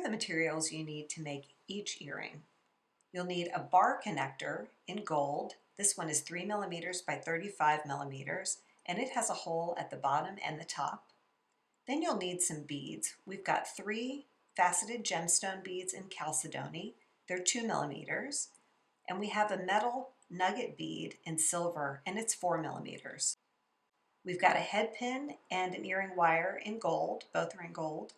the materials you need to make each earring. You'll need a bar connector in gold. This one is 3 millimeters by 35 millimeters, and it has a hole at the bottom and the top. Then you'll need some beads. We've got 3 faceted gemstone beads in chalcedony. They're 2 millimeters. And we have a metal nugget bead in silver, and it's 4 millimeters. We've got a head pin and an earring wire in gold. Both are in gold.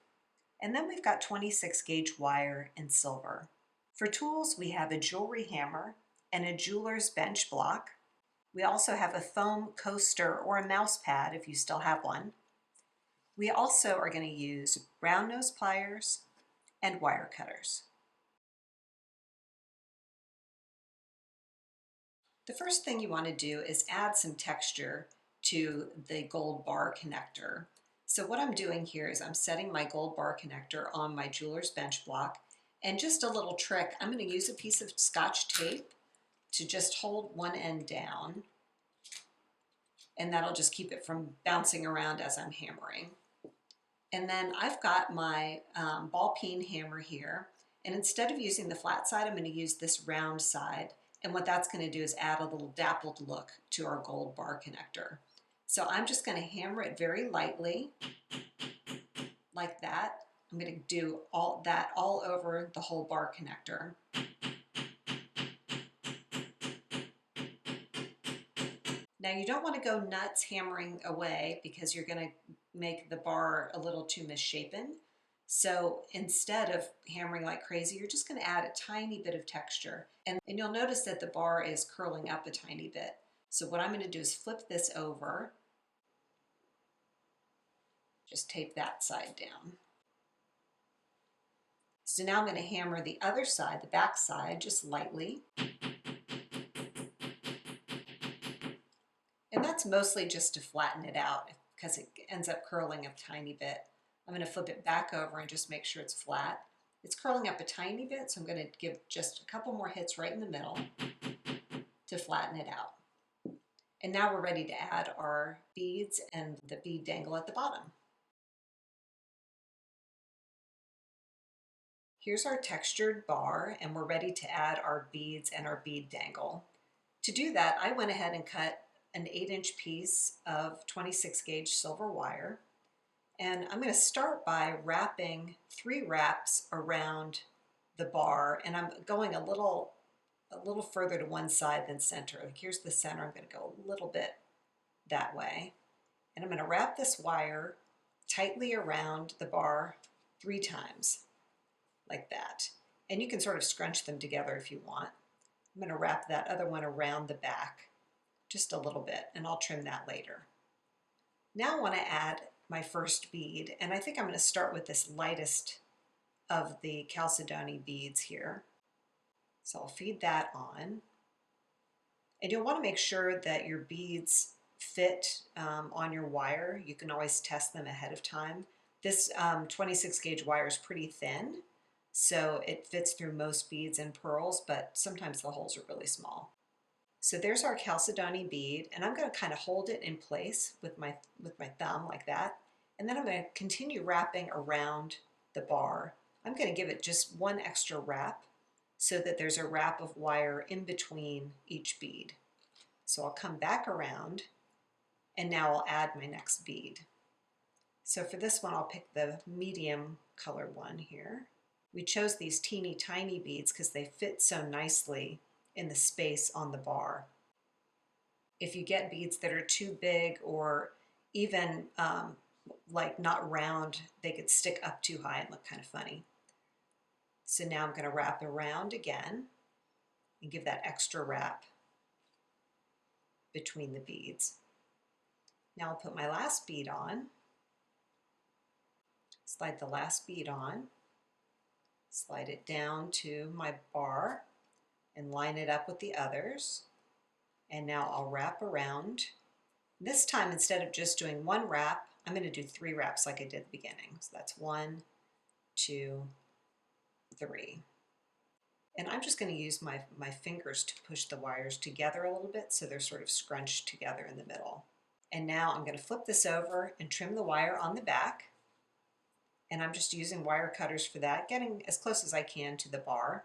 And then we've got 26 gauge wire in silver. For tools, we have a jewelry hammer and a jeweler's bench block. We also have a foam coaster or a mouse pad if you still have one. We also are going to use round nose pliers and wire cutters. The first thing you want to do is add some texture to the gold bar connector. So what I'm doing here is I'm setting my gold bar connector on my jeweler's bench block, and just a little trick, I'm going to use a piece of Scotch tape to just hold one end down, and that'll just keep it from bouncing around as I'm hammering. And then I've got my ball peen hammer here, and instead of using the flat side, I'm going to use this round side, and what that's going to do is add a little dappled look to our gold bar connector. So I'm just going to hammer it very lightly, like that. I'm going to do all that all over the whole bar connector. Now you don't want to go nuts hammering away because you're going to make the bar a little too misshapen. So instead of hammering like crazy, you're just going to add a tiny bit of texture. And you'll notice that the bar is curling up a tiny bit. So what I'm going to do is flip this over. Just tape that side down. So now I'm going to hammer the other side, the back side, just lightly. And that's mostly just to flatten it out because it ends up curling a tiny bit. I'm going to flip it back over and just make sure it's flat. It's curling up a tiny bit, so I'm going to give just a couple more hits right in the middle to flatten it out. And now we're ready to add our beads and the bead dangle at the bottom. Here's our textured bar, and we're ready to add our beads and our bead dangle. To do that, I went ahead and cut an 8-inch piece of 26 gauge silver wire. And I'm going to start by wrapping 3 wraps around the bar, and I'm going a little further to one side than center. Like here's the center, I'm going to go a little bit that way. And I'm going to wrap this wire tightly around the bar 3 times, like that. And you can sort of scrunch them together if you want. I'm going to wrap that other one around the back just a little bit, and I'll trim that later. Now I want to add my first bead, and I think I'm going to start with this lightest of the chalcedony beads here. So I'll feed that on. And you'll want to make sure that your beads fit on your wire. You can always test them ahead of time. This 26 gauge wire is pretty thin, so it fits through most beads and pearls, but sometimes the holes are really small. So there's our chalcedony bead, and I'm going to kind of hold it in place with my thumb like that, and then I'm going to continue wrapping around the bar. I'm going to give it just one extra wrap so that there's a wrap of wire in between each bead. So I'll come back around, and now I'll add my next bead. So for this one, I'll pick the medium color one here. We chose these teeny tiny beads because they fit so nicely in the space on the bar. If you get beads that are too big or even like not round, they could stick up too high and look kind of funny. So now I'm going to wrap around again and give that extra wrap between the beads. Now I'll put my last bead on, slide the last bead on, slide it down to my bar, and line it up with the others. And now I'll wrap around. This time, instead of just doing one wrap, I'm going to do 3 wraps like I did at the beginning. So that's 1, 2, 3. And I'm just going to use my fingers to push the wires together a little bit so they're sort of scrunched together in the middle. And now I'm going to flip this over and trim the wire on the back. And I'm just using wire cutters for that, getting as close as I can to the bar.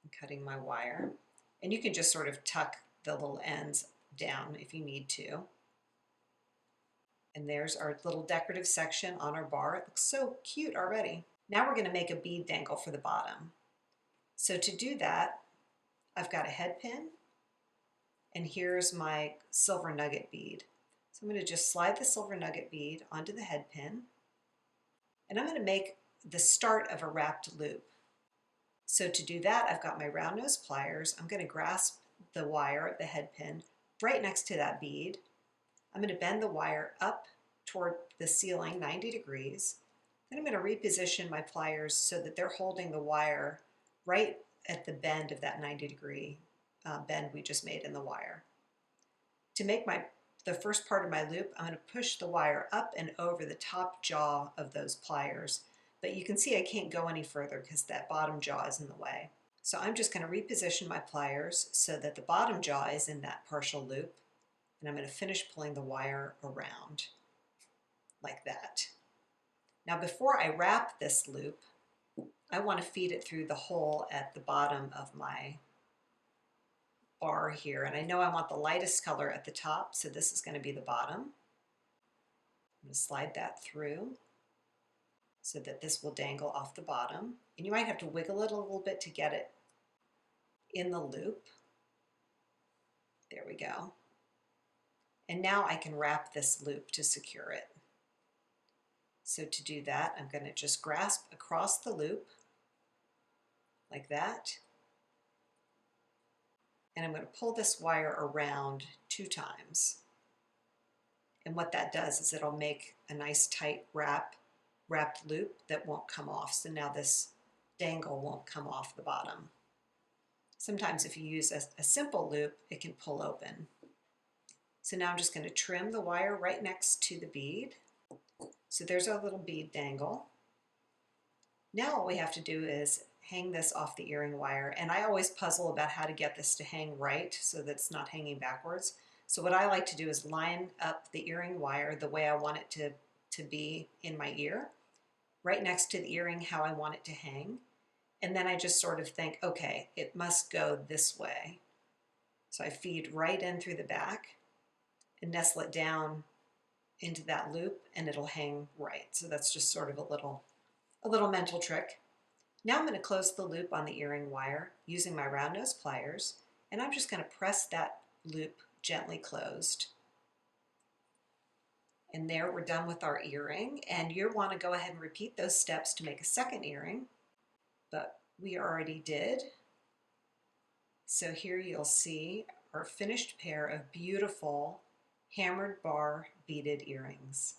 I'm cutting my wire. And you can just sort of tuck the little ends down if you need to. And there's our little decorative section on our bar. It looks so cute already. Now we're going to make a bead dangle for the bottom. So to do that, I've got a head pin, and here's my silver nugget bead. So I'm going to just slide the silver nugget bead onto the head pin, and I'm going to make the start of a wrapped loop. So to do that, I've got my round nose pliers. I'm going to grasp the wire of the head pin right next to that bead. I'm going to bend the wire up toward the ceiling 90 degrees. Then I'm going to reposition my pliers so that they're holding the wire right at the bend of that 90-degree bend we just made in the wire. To make the first part of my loop, I'm going to push the wire up and over the top jaw of those pliers. But you can see I can't go any further because that bottom jaw is in the way. So I'm just going to reposition my pliers so that the bottom jaw is in that partial loop. And I'm going to finish pulling the wire around like that. Now before I wrap this loop, I want to feed it through the hole at the bottom of my bar here. And I know I want the lightest color at the top, so this is going to be the bottom. I'm going to slide that through so that this will dangle off the bottom. And you might have to wiggle it a little bit to get it in the loop. There we go. And now I can wrap this loop to secure it. So to do that, I'm going to just grasp across the loop like that. And I'm going to pull this wire around 2 times. And what that does is it'll make a nice tight wrapped loop that won't come off. So now this dangle won't come off the bottom. Sometimes if you use a simple loop, it can pull open. So now I'm just going to trim the wire right next to the bead. So there's our little bead dangle. Now all we have to do is hang this off the earring wire, and I always puzzle about how to get this to hang right so that it's not hanging backwards. So what I like to do is line up the earring wire the way I want it to be in my ear, right next to the earring how I want it to hang, and then I just sort of think, okay, it must go this way. So I feed right in through the back and nestle it down into that loop, and it'll hang right. So that's just sort of a little mental trick. Now I'm going to close the loop on the earring wire using my round nose pliers, and I'm just going to press that loop gently closed. And there we're done with our earring, and you'll want to go ahead and repeat those steps to make a second earring, but we already did. So here you'll see our finished pair of beautiful hammered bar beaded earrings.